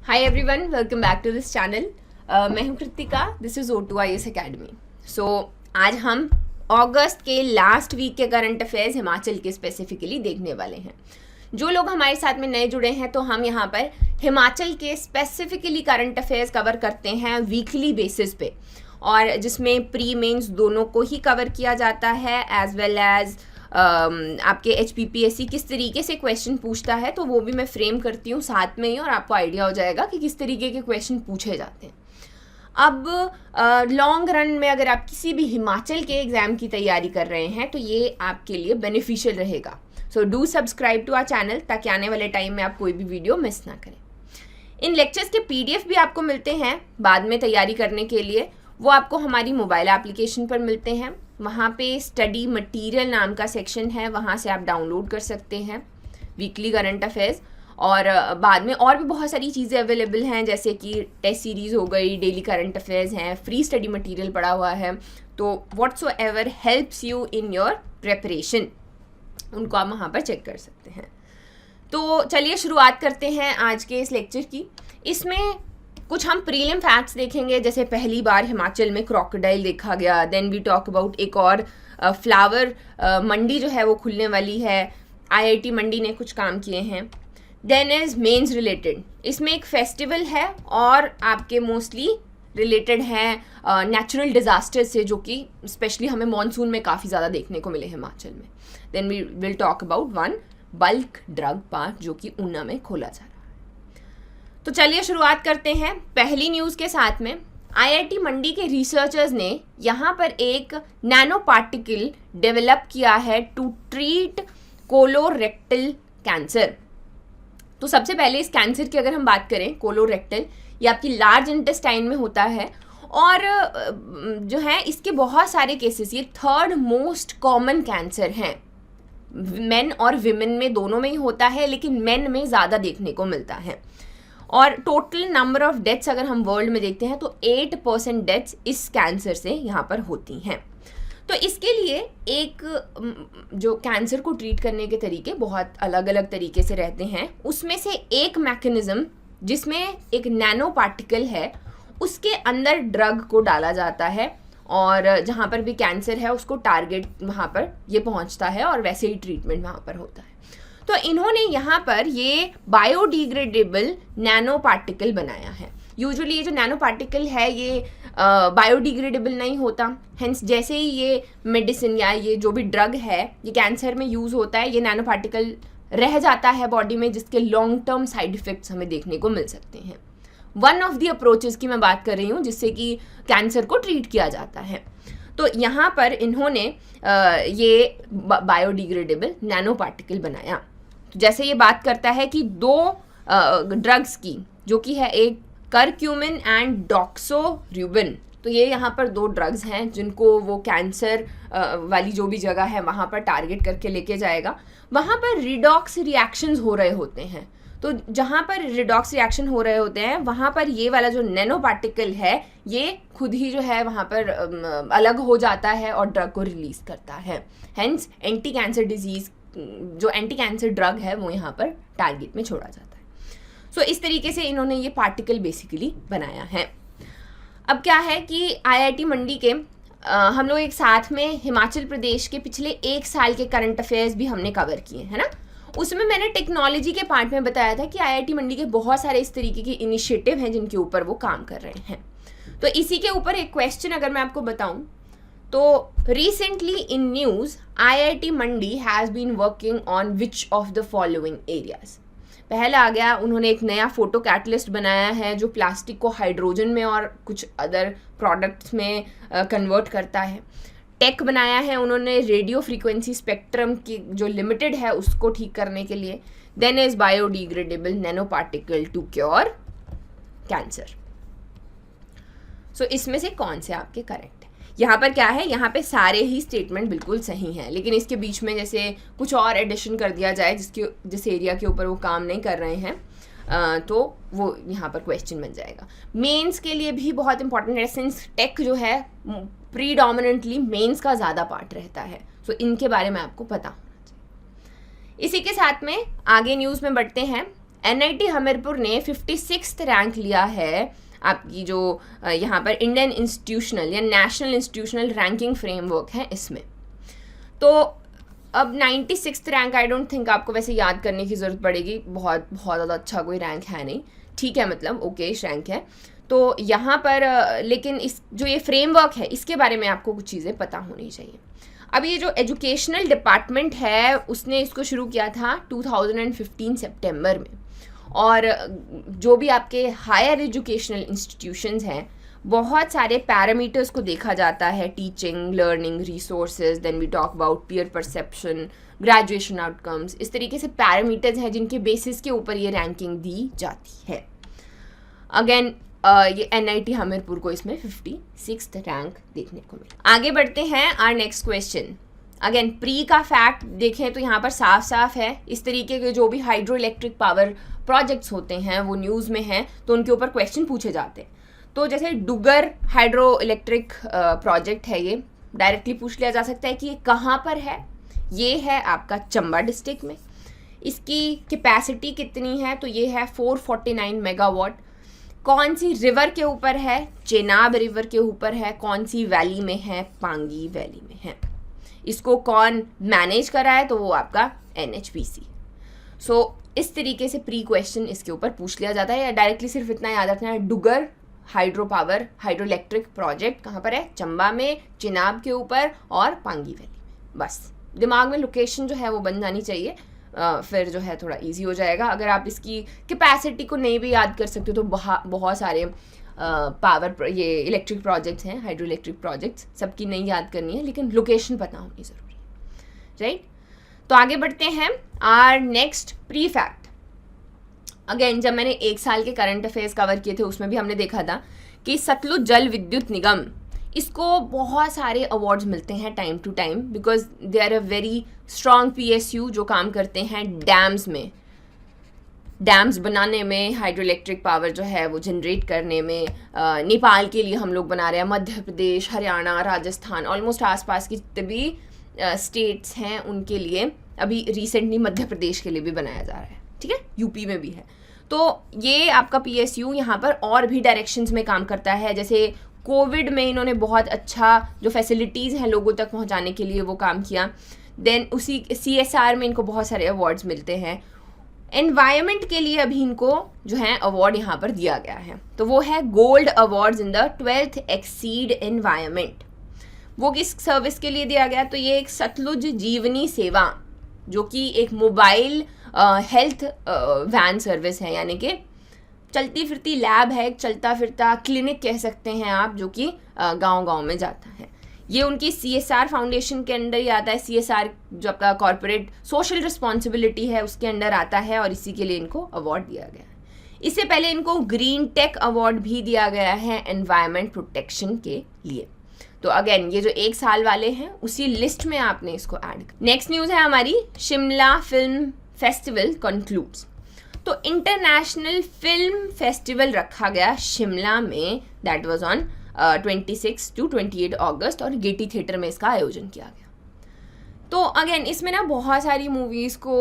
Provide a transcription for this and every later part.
Hi everyone, welcome back to this channel. मैं हूं Kritika, this is O2IAS academy. So आज हम अगस्त के लास्ट वीक के करंट अफेयर्स हिमाचल के स्पेसिफिकली देखने वाले हैं। जो लोग हमारे साथ में नए जुड़े हैं तो हम यहाँ पर हिमाचल के स्पेसिफिकली करंट अफेयर्स कवर करते हैं वीकली बेसिस पे, और जिसमें प्री मेंस दोनों को ही कवर किया जाता है, एज वेल एज आपके HPPSC किस तरीके से क्वेश्चन पूछता है तो वो भी मैं फ्रेम करती हूँ साथ में ही, और आपको आइडिया हो जाएगा कि किस तरीके के क्वेश्चन पूछे जाते हैं। अब लॉन्ग रन में अगर आप किसी भी हिमाचल के एग्ज़ाम की तैयारी कर रहे हैं तो ये आपके लिए बेनिफिशियल रहेगा। So do subscribe to our channel ताकि आने वाले टाइम में आप कोई भी वीडियो मिस ना करें। इन लेक्चर्स के PDF भी आपको मिलते हैं बाद में तैयारी करने के लिए, वो आपको हमारी मोबाइल एप्लीकेशन पर मिलते हैं। वहाँ पे स्टडी मटेरियल नाम का सेक्शन है, वहाँ से आप डाउनलोड कर सकते हैं वीकली करंट अफेयर्स। और बाद में और भी बहुत सारी चीज़ें अवेलेबल हैं, जैसे कि टेस्ट सीरीज़ हो गई, डेली करंट अफेयर्स हैं, फ्री स्टडी मटेरियल पड़ा हुआ है। तो whatsoever helps you in your preparation, उनको आप वहाँ पर चेक कर सकते हैं। तो चलिए शुरुआत करते हैं आज के इस लेक्चर की। इसमें कुछ हम प्रीलिम फैक्ट्स देखेंगे, जैसे पहली बार हिमाचल में क्रोकोडाइल देखा गया। देन वी टॉक अबाउट एक और फ्लावर मंडी जो है वो खुलने वाली है, IIT मंडी ने कुछ काम किए हैं। देन इज मेंस रिलेटेड, इसमें एक फेस्टिवल है और आपके मोस्टली रिलेटेड हैं नेचुरल डिजास्टर से, जो कि स्पेशली हमें मॉनसून में काफ़ी ज़्यादा देखने को मिले हिमाचल में। Then we will talk about one bulk drug park जो कि ऊना में खोला जा रहा है। तो चलिए शुरुआत करते हैं पहली न्यूज़ के साथ में। IIT मंडी के रिसर्चर्स ने यहाँ पर एक नैनो पार्टिकल डेवलप किया है टू ट्रीट कोलोरेक्टल कैंसर। तो सबसे पहले इस कैंसर की अगर हम बात करें, कोलोरेक्टल ये आपकी लार्ज इंटेस्टाइन में होता है, और जो है इसके बहुत सारे केसेस, ये थर्ड मोस्ट कॉमन कैंसर हैं। मेन और विमेन में दोनों में ही होता है, लेकिन मेन में ज़्यादा देखने को मिलता है। और टोटल नंबर ऑफ डेथ्स अगर हम वर्ल्ड में देखते हैं तो 8% डेथ्स इस कैंसर से यहाँ पर होती हैं। तो इसके लिए एक जो कैंसर को ट्रीट करने के तरीके बहुत अलग अलग तरीके से रहते हैं। उसमें से एक मैकेनिज्म जिसमें एक नैनो पार्टिकल है, उसके अंदर ड्रग को डाला जाता है, और जहाँ पर भी कैंसर है उसको टारगेट वहाँ पर ये पहुँचता है, और वैसे ही ट्रीटमेंट वहाँ पर होता है। तो इन्होंने यहाँ पर ये बायोडिग्रेडेबल नैनो पार्टिकल बनाया है। यूजुअली ये जो नैनो पार्टिकल है ये बायोडिग्रेडेबल नहीं होता, हेंस जैसे ही ये मेडिसिन या ये जो भी ड्रग है ये कैंसर में यूज़ होता है, ये नैनो पार्टिकल रह जाता है बॉडी में, जिसके लॉन्ग टर्म साइड इफ़ेक्ट्स हमें देखने को मिल सकते हैं। वन ऑफ द अप्रोचेस की मैं बात कर रही हूँ जिससे कि कैंसर को ट्रीट किया जाता है। तो यहाँ पर इन्होंने ये बायोडिग्रेडेबल नैनो पार्टिकल बनाया। तो जैसे ये बात करता है कि दो ड्रग्स की, जो कि है एक करक्यूमिन एंड डॉक्सोरुबिन। तो ये यहाँ पर दो ड्रग्स हैं जिनको वो कैंसर वाली जो भी जगह है वहाँ पर टारगेट करके लेके जाएगा। वहाँ पर रिडॉक्स रिएक्शंस हो रहे होते हैं। तो जहाँ पर रिडॉक्स रिएक्शन हो रहे होते हैं वहाँ पर ये वाला जो नैनो पार्टिकल है ये खुद ही जो है वहाँ पर अलग हो जाता है और ड्रग को रिलीज करता है। हेंस एंटी कैंसर डिजीज, जो एंटी कैंसर ड्रग है वो यहाँ पर टारगेट में छोड़ा जाता है। सो इस तरीके से इन्होंने ये पार्टिकल बेसिकली बनाया है। अब क्या है कि IIT मंडी के हम लोग एक साथ में हिमाचल प्रदेश के पिछले 1 साल के करंट अफेयर्स भी हमने कवर किए हैं ना। उसमें मैंने टेक्नोलॉजी के पार्ट में बताया था कि IIT मंडी के बहुत सारे इस तरीके के इनिशिएटिव हैं जिनके ऊपर वो काम कर रहे हैं। तो इसी के ऊपर एक क्वेश्चन अगर मैं आपको बताऊं तो recently in news IIT Mandi has been working on which of the following areas. पहला आ गया, उन्होंने एक नया फोटो कैटलिस्ट बनाया है जो प्लास्टिक को हाइड्रोजन में और कुछ अदर प्रोडक्ट्स में कन्वर्ट करता है। टेक बनाया है उन्होंने रेडियो फ्रीक्वेंसी स्पेक्ट्रम की जो लिमिटेड है उसको ठीक करने के लिए। Then is biodegradable nano particle to cure cancer. So इसमें से कौन से आपके करेक्ट? यहाँ पर क्या है, यहाँ पे सारे ही स्टेटमेंट बिल्कुल सही हैं, लेकिन इसके बीच में जैसे कुछ और एडिशन कर दिया जाए जिस एरिया के ऊपर वो काम नहीं कर रहे हैं तो वो यहाँ पर क्वेश्चन बन जाएगा। मेंस के लिए भी बहुत इंपॉर्टेंट है, सिंस टेक जो है प्रीडोमिनेंटली मेंस का ज़्यादा पार्ट रहता है। सो इनके बारे में आपको पता होना चाहिए। इसी के साथ में आगे न्यूज़ में बढ़ते हैं। NIT हमीरपुर ने 56th रैंक लिया है आपकी जो यहाँ पर इंडियन इंस्टीट्यूशनल या नेशनल इंस्टीट्यूशनल रैंकिंग फ्रेमवर्क है इसमें। तो अब 96th rank, I don't think आपको वैसे याद करने की ज़रूरत पड़ेगी, बहुत ज़्यादा अच्छा कोई रैंक है नहीं, ठीक है, मतलब ओके रैंक है। तो यहाँ पर लेकिन इस जो ये फ्रेमवर्क है इसके बारे में आपको कुछ चीज़ें पता होनी चाहिए। अब ये जो एजुकेशनल डिपार्टमेंट है उसने इसको शुरू किया था 2015 सितंबर में, और जो भी आपके हायर एजुकेशनल इंस्टीट्यूशंस हैं बहुत सारे पैरामीटर्स को देखा जाता है, teaching, learning, resources, then we talk about peer perception, graduation outcomes, इस तरीके से पैरामीटर्स हैं जिनके बेसिस के ऊपर ये रैंकिंग दी जाती है। अगेन ये NIT हमीरपुर को इसमें 56th रैंक देखने को मिला। आगे बढ़ते हैं our next question. Again pre का फैक्ट देखें तो यहाँ पर साफ साफ है, इस तरीके के जो भी हाइड्रो इलेक्ट्रिक पावर प्रोजेक्ट्स होते हैं वो न्यूज़ में हैं तो उनके ऊपर क्वेश्चन पूछे जाते हैं। तो जैसे डुगर हाइड्रो इलेक्ट्रिक प्रोजेक्ट है, ये डायरेक्टली पूछ लिया जा सकता है कि ये कहाँ पर है। ये है आपका चंबा डिस्ट्रिक्ट में। इसकी कैपेसिटी कितनी है, तो ये है 449 मेगावाट। कौन सी रिवर के ऊपर है, चेनाब रिवर के ऊपर है। कौन सी वैली में है, पांगी वैली में है। इसको कौन मैनेज कर रहा है, तो वो आपका NHPC। सो इस तरीके से प्री क्वेश्चन इसके ऊपर पूछ लिया जाता है, या डायरेक्टली सिर्फ इतना याद रखना है, Duggar hydro power hydro electric project कहाँ पर है, चंबा में, चिनाब के ऊपर और पांगी वैली में। बस दिमाग में लोकेशन जो है वो बन जानी चाहिए, फिर जो है थोड़ा इजी हो जाएगा। अगर आप इसकी कैपेसिटी को नहीं भी याद कर सकते तो बहुत सारे पावर ये इलेक्ट्रिक प्रोजेक्ट्स हैं, हाइड्रो इलेक्ट्रिक प्रोजेक्ट्स, सबकी नहीं याद करनी है लेकिन लोकेशन पता होनी ज़रूरी है, राइट। तो आगे बढ़ते हैं our next pre fact. Again जब मैंने 1 साल के करंट अफेयर्स कवर किए थे उसमें भी हमने देखा था कि सतलुज जल विद्युत निगम, इसको बहुत सारे अवार्ड्स मिलते हैं time to time because they are a very strong PSU जो काम करते हैं डैम्स में, डैम्स बनाने में, हाइड्रो इलेक्ट्रिक पावर जो है वो जनरेट करने में। नेपाल के लिए हम लोग बना रहे हैं, मध्य प्रदेश, हरियाणा, राजस्थान, ऑलमोस्ट आसपास की जितने भी स्टेट्स हैं उनके लिए, अभी रिसेंटली मध्य प्रदेश के लिए भी बनाया जा रहा है, ठीक है, UP में भी है। तो ये आपका PSU यहाँ पर और भी डायरेक्शंस में काम करता है। जैसे कोविड में इन्होंने बहुत अच्छा जो फैसिलिटीज़ हैं लोगों तक पहुँचाने के लिए वो काम किया। देन उसी CSR में इनको बहुत सारे अवार्ड्स मिलते हैं। एनवायरनमेंट के लिए अभी इनको जो है अवार्ड यहाँ पर दिया गया है, तो वो है gold awards in the 12th exceed environment. वो किस सर्विस के लिए दिया गया, तो ये एक सतलुज जीवनी सेवा जो कि एक मोबाइल हेल्थ वैन सर्विस है, यानी कि चलती फिरती लैब है, एक चलता फिरता क्लिनिक कह सकते हैं आप, जो कि गांव-गांव में जाता है। ये उनकी CSR फाउंडेशन के अंडर ही आता है। CSR जो आपका कॉर्पोरेट सोशल रिस्पॉन्सिबिलिटी है उसके अंडर आता है और इसी के लिए इनको अवार्ड दिया गया है। इससे पहले इनको ग्रीन टेक अवार्ड भी दिया गया है एनवायरनमेंट प्रोटेक्शन के लिए। तो अगेन ये जो 1 साल वाले हैं उसी लिस्ट में आपने इसको ऐड। नेक्स्ट न्यूज़ है हमारी, शिमला फिल्म फेस्टिवल कंक्लूड्स। तो इंटरनेशनल फिल्म फेस्टिवल रखा गया शिमला में, दैट वाज ऑन 26 to 28 अगस्त, और गेटी थिएटर में इसका आयोजन किया गया। तो अगेन इसमें ना बहुत सारी मूवीज़ को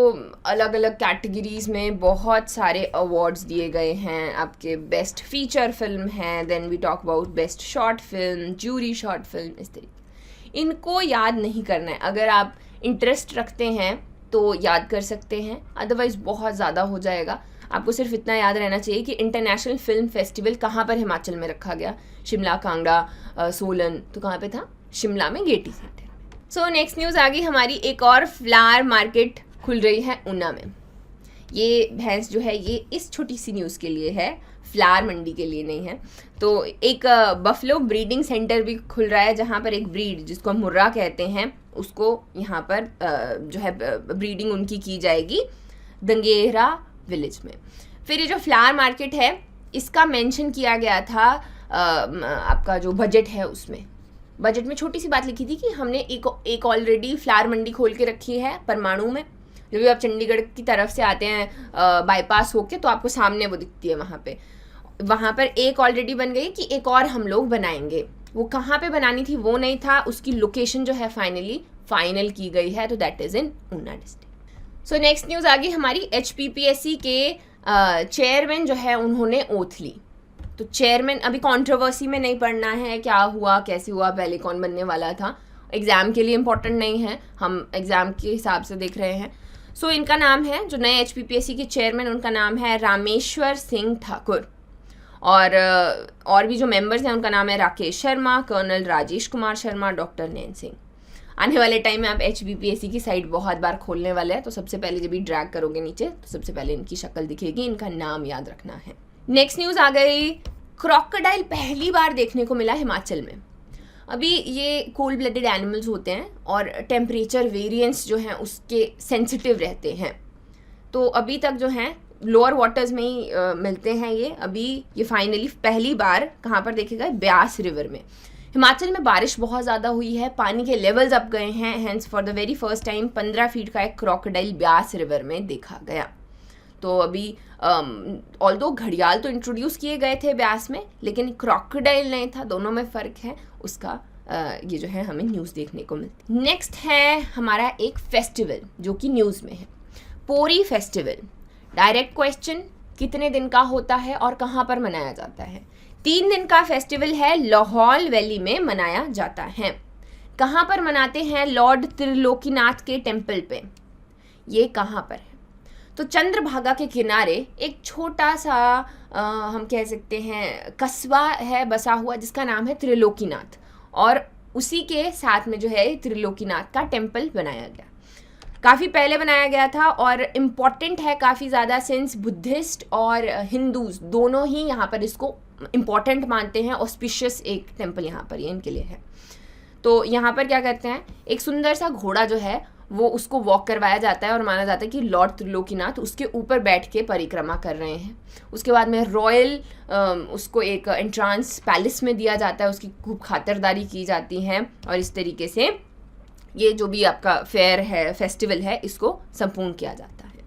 अलग अलग कैटेगरीज में बहुत सारे अवार्ड्स दिए गए हैं। आपके बेस्ट फीचर फिल्म है, then we talk about best short film, jury short film, इस तरीके। इनको याद नहीं करना है, अगर आप इंटरेस्ट रखते हैं तो याद कर सकते हैं, अदरवाइज बहुत ज़्यादा हो जाएगा। आपको सिर्फ इतना याद रहना चाहिए कि इंटरनेशनल फिल्म फेस्टिवल कहाँ पर हिमाचल में रखा गया, शिमला, कांगड़ा, सोलन, तो कहाँ पे था, शिमला में Gaiety theatre. So next news आ गई हमारी, एक और फ्लावर मार्केट खुल रही है ऊना में। ये भैंस जो है ये इस छोटी सी न्यूज़ के लिए है, फ्लावर मंडी के लिए नहीं है। तो एक बफलो ब्रीडिंग सेंटर भी खुल रहा है जहाँ पर एक ब्रीड जिसको हम मुर्रा कहते हैं उसको यहाँ पर जो है ब्रीडिंग उनकी की जाएगी दंगेरा विलेज में। फिर ये जो फ्लावर मार्केट है इसका मेंशन किया गया था आपका जो बजट है उसमें। बजट में छोटी सी बात लिखी थी कि हमने एक ऑलरेडी फ्लावर मंडी खोल के रखी है परमाणु में। जब भी आप चंडीगढ़ की तरफ से आते हैं बाईपास होके तो आपको सामने वो दिखती है, वहाँ पर एक ऑलरेडी बन गई कि एक और हम लोग बनाएंगे। वो कहाँ पे बनानी थी वो नहीं था, उसकी लोकेशन जो है फाइनल की गई है, तो that is in Una district. So next news आ गई हमारी, HPPSC के चेयरमैन जो है उन्होंने ओथ ली। तो चेयरमैन, अभी कंट्रोवर्सी में नहीं पढ़ना है क्या हुआ कैसे हुआ पहले कौन बनने वाला था, एग्ज़ाम के लिए इम्पोर्टेंट नहीं है, हम एग्ज़ाम के हिसाब से देख रहे हैं। सो इनका नाम है, जो नए HPPSC के चेयरमैन उनका नाम है रामेश्वर सिंह ठाकुर, और भी जो मेंबर्स हैं उनका नाम है राकेश शर्मा, कर्नल राजेश कुमार शर्मा, डॉक्टर नैन सिंह। आने वाले टाइम में आप HPPSC की साइट बहुत बार खोलने वाले हैं, तो सबसे पहले जब भी ड्रैग करोगे नीचे तो सबसे पहले इनकी शक्ल दिखेगी, इनका नाम याद रखना है। नेक्स्ट न्यूज़ आ गई, क्रोकोडाइल पहली बार देखने को मिला हिमाचल में। अभी ये कोल्ड ब्लडेड एनिमल्स होते हैं और टेम्परेचर वेरिएंस जो हैं उसके सेंसिटिव रहते हैं, तो अभी तक जो हैं लोअर वाटर्स में ही मिलते हैं ये। अभी ये फाइनली पहली बार कहाँ पर देखे गए, ब्यास रिवर में। हिमाचल में बारिश बहुत ज़्यादा हुई है, पानी के लेवल्स अप गए हैं, hence for the very first time 15 feet का एक क्रोकोडाइल ब्यास रिवर में देखा गया। तो अभी ऑल्दो घड़ियाल तो इंट्रोड्यूस किए गए थे ब्यास में, लेकिन क्रोकोडाइल नहीं था, दोनों में फ़र्क है, उसका ये जो है हमें न्यूज़ देखने को मिलती। नेक्स्ट है हमारा एक फेस्टिवल जो कि न्यूज़ में है, पोरी फेस्टिवल। डायरेक्ट क्वेश्चन, कितने दिन का होता है और कहाँ पर मनाया जाता है? 3 दिन का फेस्टिवल है, लाहौल वैली में मनाया जाता है। कहाँ पर मनाते हैं? लॉर्ड त्रिलोकीनाथ के टेम्पल पे। ये कहाँ पर है? तो चंद्रभागा के किनारे एक छोटा सा हम कह सकते हैं कस्बा है बसा हुआ, जिसका नाम है त्रिलोकीनाथ, और उसी के साथ में जो है त्रिलोकीनाथ का टेम्पल बनाया गया। काफ़ी पहले बनाया गया था और इम्पॉर्टेंट है काफ़ी ज़्यादा, सिंस बुद्धिस्ट और हिंदूज दोनों ही यहाँ पर इसको इम्पॉर्टेंट मानते हैं। ऑस्पिशियस एक टेम्पल यहाँ पर ये इनके लिए है। तो यहाँ पर क्या करते हैं, एक सुंदर सा घोड़ा जो है वो उसको वॉक करवाया जाता है और माना जाता है कि लॉर्ड त्रिलोकीनाथ उसके ऊपर बैठ के परिक्रमा कर रहे हैं। उसके बाद में रॉयल उसको एक एंट्रांस पैलेस में दिया जाता है, उसकी खूब खातिरदारी की जाती है, और इस तरीके से ये जो भी आपका फेयर है, फेस्टिवल है, इसको संपूर्ण किया जाता है।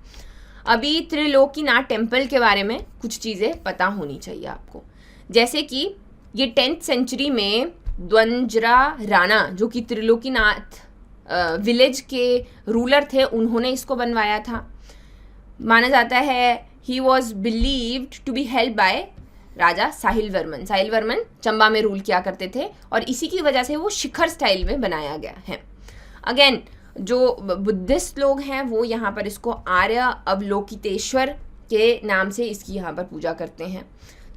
अभी त्रिलोकीनाथ टेम्पल के बारे में कुछ चीज़ें पता होनी चाहिए आपको, जैसे कि ये 10th सेंचुरी में द्वंजरा राणा जो कि त्रिलोकीनाथ विलेज के रूलर थे, उन्होंने इसको बनवाया था। माना जाता है he was believed to be help by Raja Sahil Varman. Sahil Varman Chamba में रूल किया करते थे और इसी की वजह से वो शिखर स्टाइल में बनाया गया है। अगेन जो बुद्धिस्ट लोग हैं वो यहाँ पर इसको आर्य अवलोकितेश्वर के नाम से इसकी यहाँ पर पूजा करते हैं।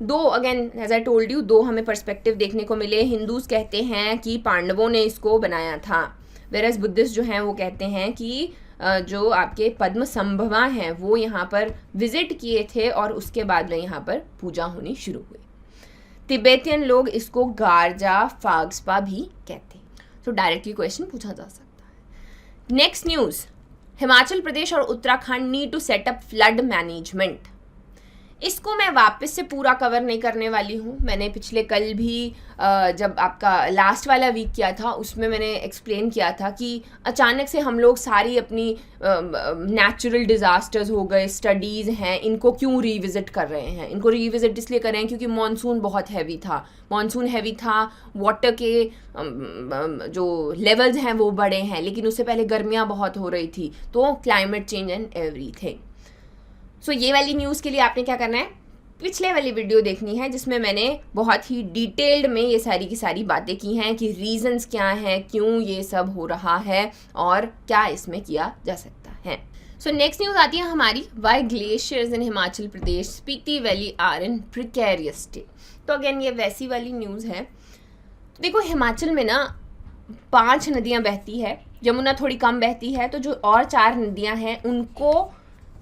दो, again as I told you, दो हमें पर्सपेक्टिव देखने को मिले। हिंदूज कहते हैं कि पांडवों ने इसको बनाया था, वेरस बुद्धिस्ट जो हैं वो कहते हैं कि जो आपके पद्म संभवा हैं वो यहाँ पर विजिट किए थे और उसके बाद में यहाँ पर पूजा होनी शुरू हुई। तिब्बतियन लोग इसको गारजा फाग्सपा भी कहते हैं। तो डायरेक्टली क्वेश्चन पूछा जा सकता है। नेक्स्ट न्यूज़, हिमाचल प्रदेश और Uttarakhand need to set up flood management. इसको मैं वापस से पूरा कवर नहीं करने वाली हूँ। मैंने पिछले कल भी जब आपका लास्ट वाला वीक किया था उसमें मैंने एक्सप्लेन किया था कि अचानक से हम लोग सारी अपनी नेचुरल डिज़ास्टर्स हो गए, स्टडीज़ हैं, इनको क्यों रीविज़िट कर रहे हैं। इनको रीविज़िट इसलिए कर रहे हैं क्योंकि मानसून बहुत हैवी था। वाटर के जो लेवल्स हैं वो बड़े हैं, लेकिन उससे पहले गर्मियाँ बहुत हो रही थी, तो क्लाइमेट चेंज एंड एवरीथिंग। सो ये वाली न्यूज़ के लिए आपने क्या करना है, पिछले वाली वीडियो देखनी है जिसमें मैंने बहुत ही डिटेल्ड में ये सारी की सारी बातें की हैं कि रीजंस क्या हैं, क्यों ये सब हो रहा है और क्या इसमें किया जा सकता है। सो नेक्स्ट न्यूज़ आती है हमारी, why glaciers in Himachal Pradesh Spiti valley are in precarious state. तो अगेन ये वैसी वाली न्यूज़ है। तो देखो हिमाचल में ना 5 नदियाँ बहती है, यमुना थोड़ी कम बहती है, तो जो और 4 नदियाँ हैं उनको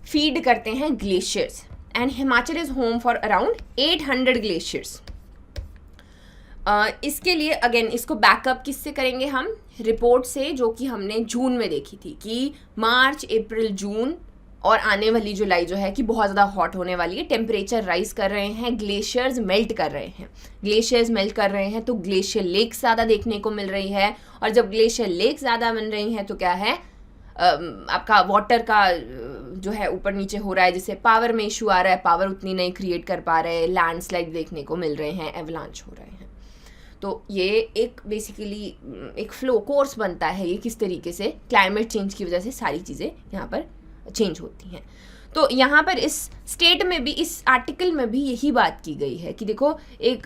फीड करते हैं glaciers, and Himachal is home for around 800 glaciers. इसके लिए अगेन इसको बैकअप किससे करेंगे हम, रिपोर्ट से जो कि हमने जून में देखी थी कि मार्च अप्रैल जून और आने वाली जुलाई जो है कि बहुत ज़्यादा हॉट होने वाली है, टेम्परेचर राइज कर रहे हैं, ग्लेशियर्स मेल्ट कर रहे हैं। ग्लेशियर्स मेल्ट कर रहे हैं तो ग्लेशियर लेक्स ज़्यादा देखने को मिल रही है, और जब ग्लेशियर लेक्स ज़्यादा बन रही हैं तो क्या है, आपका वाटर का जो है ऊपर नीचे हो रहा है, जिससे पावर में इशू आ रहा है, पावर उतनी नहीं क्रिएट कर पा रहे, लैंडस्लाइड देखने को मिल रहे हैं, एवलांच हो रहे हैं। तो ये एक बेसिकली एक फ्लो कोर्स बनता है, ये किस तरीके से क्लाइमेट चेंज की वजह से सारी चीज़ें यहाँ पर चेंज होती हैं। तो यहाँ पर इस स्टेट में भी, इस आर्टिकल में भी यही बात की गई है कि देखो एक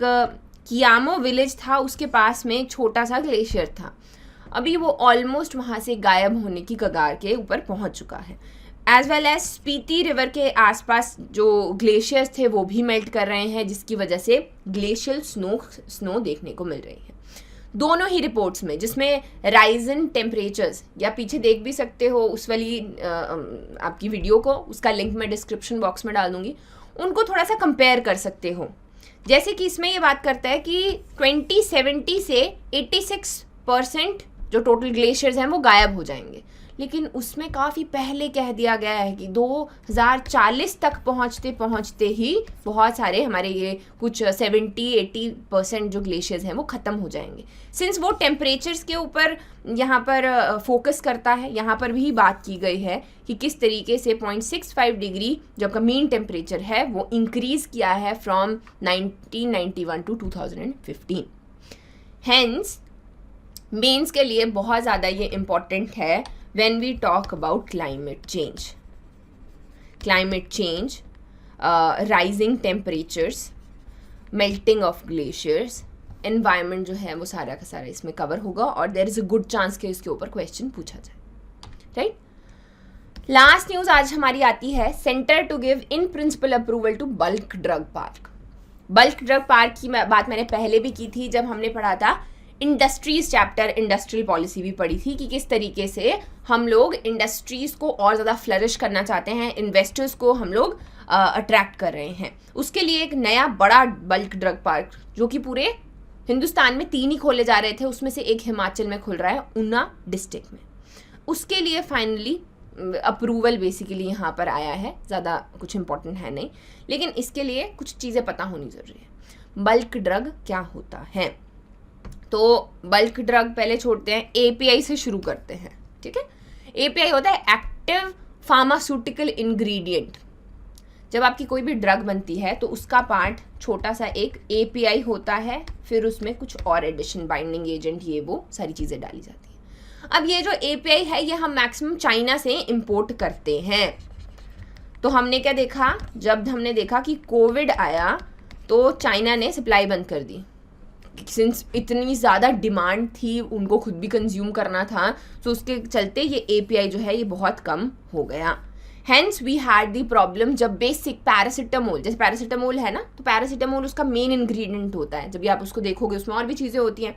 कियामो विलेज था, उसके पास में एक छोटा सा ग्लेशियर था, अभी वो ऑलमोस्ट वहाँ से गायब होने की कगार के ऊपर पहुँच चुका है। As well as Spiti river के आसपास जो ग्लेशियर्स थे वो भी मेल्ट कर रहे हैं, जिसकी वजह से ग्लेशियल स्नो देखने को मिल रही है। दोनों ही रिपोर्ट्स में, जिसमें राइज इन टेम्परेचर्स, या पीछे देख भी सकते हो उस वाली आपकी वीडियो को, उसका लिंक मैं डिस्क्रिप्शन बॉक्स में डाल दूंगी, उनको थोड़ा सा कंपेयर कर सकते हो। जैसे कि इसमें ये बात करता है कि 2070 से 86% जो टोटल ग्लेशियर्स हैं वो गायब हो जाएंगे, लेकिन उसमें काफ़ी पहले कह दिया गया है कि 2040 तक पहुँचते पहुँचते ही बहुत सारे हमारे ये कुछ 70-80% जो ग्लेशियर्स हैं वो ख़त्म हो जाएंगे। सिंस वो टेम्परेचर्स के ऊपर यहाँ पर फोकस करता है, यहाँ पर भी बात की गई है कि किस तरीके से 0.65 डिग्री जो आपका मीन टेम्परेचर है वो इंक्रीज़ किया है फ्रॉम 1991 टू 2015। हैंस मेंस के लिए बहुत ज़्यादा ये इम्पॉर्टेंट है when we talk about climate change, rising temperatures, melting of glaciers, environment जो है वो सारा का सारा इसमें कवर होगा, और there is a good chance कि इसके ऊपर क्वेश्चन पूछा जाए, राइट। लास्ट न्यूज़ आज हमारी आती है, centre to give in principle approval to bulk drug park. Bulk drug park की बात मैंने पहले भी की थी जब हमने पढ़ा था इंडस्ट्रीज चैप्टर, इंडस्ट्रियल पॉलिसी भी पढ़ी थी कि किस तरीके से हम लोग इंडस्ट्रीज़ को और ज़्यादा फ्लरिश करना चाहते हैं, इन्वेस्टर्स को हम लोग अट्रैक्ट कर रहे हैं। उसके लिए एक नया बड़ा बल्क ड्रग पार्क जो कि पूरे हिंदुस्तान में 3 ही खोले जा रहे थे, उसमें से एक हिमाचल में खुल रहा है, ऊना डिस्ट्रिक्ट में। उसके लिए फाइनली अप्रूवल बेसिकली यहाँ पर आया है, ज़्यादा कुछ इंपॉर्टेंट है नहीं, लेकिन इसके लिए कुछ चीज़ें पता होनी ज़रूरी है। बल्क ड्रग क्या होता है, तो बल्क ड्रग पहले छोड़ते हैं, एपीआई से शुरू करते हैं, ठीक है। एपीआई होता है एक्टिव फार्मास्यूटिकल इंग्रेडिएंट। जब आपकी कोई भी ड्रग बनती है तो उसका पार्ट छोटा सा एक एपीआई होता है, फिर उसमें कुछ और एडिशन, बाइंडिंग एजेंट, ये वो सारी चीज़ें डाली जाती हैं। अब ये जो एपीआई है ये हम मैक्सिमम चाइना से इंपोर्ट करते हैं। तो हमने क्या देखा, जब हमने देखा कि कोविड आया तो चाइना ने सप्लाई बंद कर दी, सिंस इतनी ज़्यादा डिमांड थी, उनको खुद भी कंज्यूम करना था, तो उसके चलते ये एपीआई जो है ये बहुत कम हो गया। Hence we had the problem जब बेसिक पैरासीटामोल, जैसे पैरासीटामोल है ना, तो पैरासीटामोल उसका मेन इंग्रेडिएंट होता है, जब भी आप उसको देखोगे उसमें और भी चीज़ें होती हैं,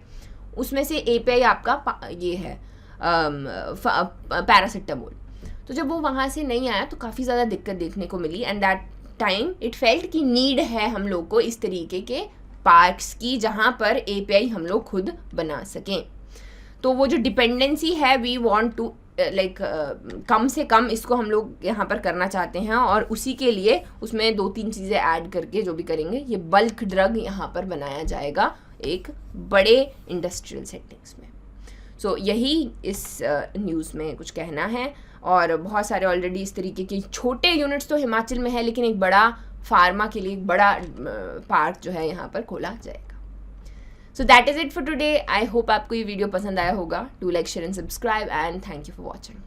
उसमें से एपीआई आपका ये है पैरासीटामोल। तो जब वो वहाँ से नहीं आया तो काफ़ी ज़्यादा दिक्कत देखने को मिली, and that time it felt कि नीड है हम लोग को इस तरीके के पार्क्स की जहाँ पर एपीआई हम लोग खुद बना सकें। तो वो जो डिपेंडेंसी है, वी वांट टू लाइक कम से कम इसको हम लोग यहाँ पर करना चाहते हैं, और उसी के लिए उसमें 2-3 चीज़ें ऐड करके जो भी करेंगे, ये बल्क ड्रग यहाँ पर बनाया जाएगा एक बड़े इंडस्ट्रियल सेटिंग्स में। सो यही इस न्यूज़ में कुछ कहना है, और बहुत सारे ऑलरेडी इस तरीके के छोटे यूनिट्स तो हिमाचल में है, लेकिन एक बड़ा फार्मा के लिए एक बड़ा पार्क जो है यहाँ पर खोला जाएगा। So that is it for today. I hope आपको ये वीडियो पसंद आया होगा। Do like, share and subscribe, and thank you for watching.